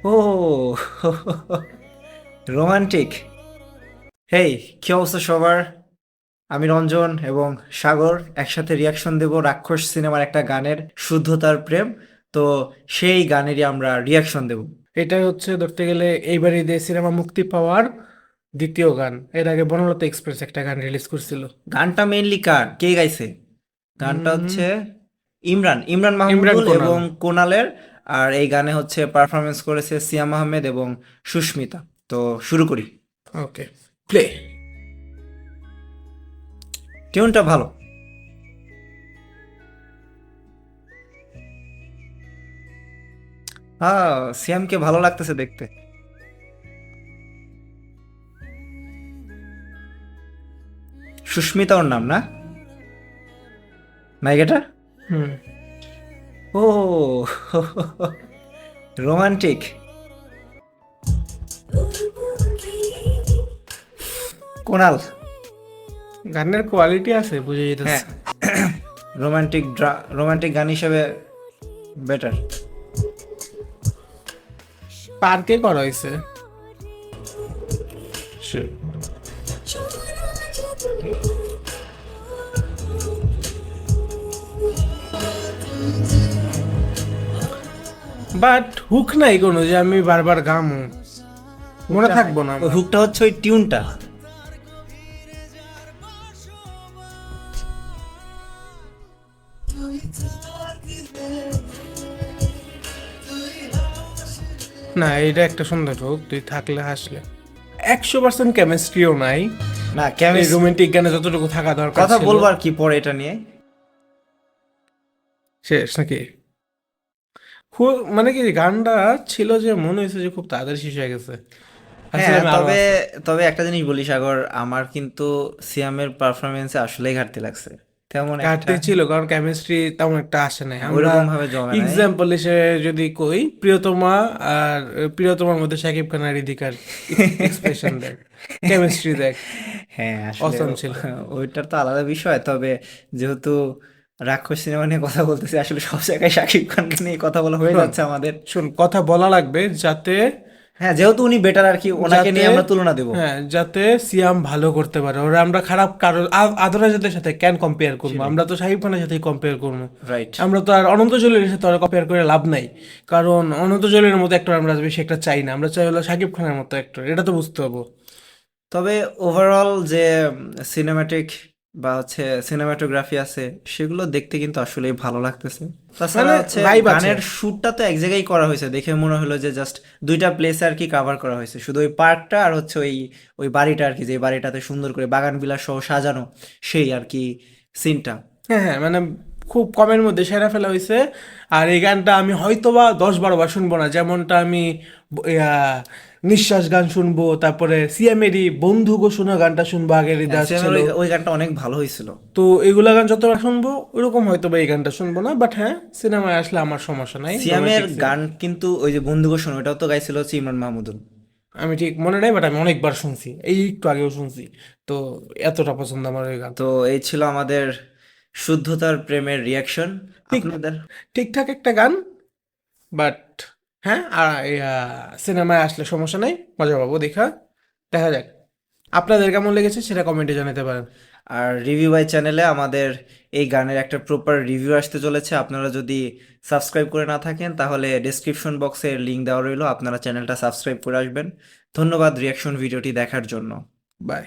ও romantic. হেই, কি অবস্থা সবার? আমি রঞ্জন এবং সাগর একসাথে রিয়াকশন দেব রাক্ষস সিনেমার একটা গানের শুদ্ধতার প্রেম। তো সেই গানেরই আমরা রিয়াকশন দেব। এটাই হচ্ছে ধরতে গেলে এইবার ঈদে সিনেমা মুক্তি পাওয়ার দ্বিতীয় গান। এর আগে বনলতা এক্সপ্রেস একটা গান রিলিজ করছিল। গানটা মেইনলি কার, কে গাইছে? গানটা উম, হচ্ছে ইমরান ইমরান ইমরান মাহমুদুল কোনাল। এবং কোনালের। আর এই গানে হচ্ছে পারফরমেন্স করেছে সিয়াম আহমেদ এবং সুস্মিতা। তো শুরু করি। ওকে, প্লে। টিউনটা ভালো। হ্যাঁ, সিয়ামকে ভালো লাগতেছে দেখতে। সুস্মিতা ওর নাম না, নায়িকাটা? হুম। ও রোমান্টিক। কোনাল। গানের কোয়ালিটি আছে, বুঝে হ্যাঁ, যেতেছে। রোমান্টিক গান হিসেবে বেটার। পার্কে করা হয়েছে। বাট হুক নাই কোনো যে আমি বারবার গামু, মনে থাকবো না ওই আমার। হুকটা হচ্ছে ওই টিউনটা। না, এটা একটা সুন্দর হুক, তুই থাকলে হাসলে। 100% কেমিস্ট্রিও নাই না, এই রোমান্টিক গানে যতটুকু থাকা দরকার কথা ছিল। বলবো আর কি পরে এটা নিয়ে। শেষ নাকি? খুব মানে কি গানটা ছিল যে মনে হয়েছে যে খুব তাড়াতাড়ি শেষ হয়ে গেছে। হ্যাঁ, ভাবছিলাম আরো তবে আছে। তবে একটা জিনিস বলি সাগর, আমার কিন্তু সিয়ামের পারফরমেন্সে আসলেই ঘাটতি লাগছে। তেমন একটা ঘাটতি ছিল কারণ কেমিস্ট্রি তেমন একটা আসে নাই। আমরা ওইরকম ভাবে জমে নাই। এক্সাম্পল হিসেবে যদি কই, প্রিয়তমা আর প্রিয়তমার মধ্যে শাকিব খান আর রিদিকার এক্সপ্রেশন দেখ, কেমিস্ট্রি দেখ, হ্যাঁ, আসলে অসম ছিল। ওইটার তো আলাদা বিষয়। তবে যেহেতু রাক্ষস সিনেমা নিয়ে কথা বলতেছি, আসলে সব জায়গায় শাকিব খানকে নিয়ে কথা বলা হয়ে শোন, যাচ্ছে আমাদের। শোন, কথা বলা লাগবে যাতে, হ্যাঁ, যেহেতু উনি বেটার আর কি, ওনাকে যাতে নিয়ে আমরা তুলনা দেব। হ্যাঁ, যাতে সিয়াম ভালো করতে পারে। ওরা আমরা খারাপ কারো আদরাজাদের সাথে কেন কম্পেয়ার করবো? সেটাই। আমরা তো শাকিব খানের সাথেই কম্পেয়ার করবো। রাইট। আমরা তো আর অনন্ত জলিলের সাথে ওরা কম্পেয়ার করে লাভ নাই। কারণ অনন্ত জলিলের মতো অ্যাক্টর আমরা বেশি একটা চাই না, আমরা চাই হলো শাকিব খানের মতো অ্যাক্টর, এটা তো বুঝতে হবে। তবে ওভারঅল যে সিনেমাটিক বা হচ্ছে সিনেমাটোগ্রাফি আছে, সেগুলো দেখতে কিন্তু আসলেই ভালো লাগতেছে। তাছাড়া মানে হচ্ছে ভাইব আছে। গানের শ্যুটটা তো এক জায়গায় করা হয়েছে, দেখে মনে হলো যে জাস্ট দুইটা প্লেসে আর কি কাভার করা হয়েছে, শুধু ওই পার্কটা আর হচ্ছে ওই ওই বাড়িটা আর কি, যে বাড়িটাতে সুন্দর করে বাগান বিলাস সহ সাজানো, সেই আর কি সিনটা। হ্যাঁ, হ্যাঁ, মানে খুব কমের মধ্যে সেরা ফেলা হয়েছে। আর এই গানটা আমি হয়তোবা 10-12 বার শুনবো না, যেমনটা আমি ইয়া, নিঃশ্বাস গান শুনবো, তারপরে সিএমেরই বন্ধু গো শোনা গানটা শুনবো, আগের ঈদে হ্যাঁ, সিনেমার আসছিল। ওই গানটা অনেক ভালো হয়েছিল। তো এগুলা গান যতবার শুনবো ওরকম হয়তো বা এই গানটা শুনবো না, বাট হ্যাঁ, সিনেমায় আসলে আমার সমস্যা নাই, সিয়ামের রোমান্টিক সিন। গান কিন্তু ওই যে বন্ধু গোষণ, ওটাও তো গাইছিল হচ্ছে ইমরান মাহমুদুল। আমি ঠিক মনে নাই, বাট আমি অনেকবার শুনছি, এই একটু আগেও শুনছি। তো এতটা পছন্দ আমার ওই গান। তো এই ছিল আমাদের শুদ্ধতার প্রেমের রিয়াকশন ঠিক, আপনাদের। ঠিকঠাক একটা গান, বাট হ্যাঁ, আর সিনেমায় আসলে সমস্যা নাই, মজা পাবো দেখা। দেখা যাক আপনাদের কেমন লেগেছে সেটা কমেন্টে জানাতে পারেন। আর রিভিউ বাই চ্যানেলে আমাদের এই গানের একটা প্রপার রিভিউ আসতে চলেছে। আপনারা যদি সাবস্ক্রাইব করে না থাকেন তাহলে ডেসক্রিপশন বক্সে লিংক দেওয়া রইলো, আপনারা চ্যানেলটা সাবস্ক্রাইব করে আসবেন। ধন্যবাদ রিয়াকশন ভিডিওটি দেখার জন্য। বাই।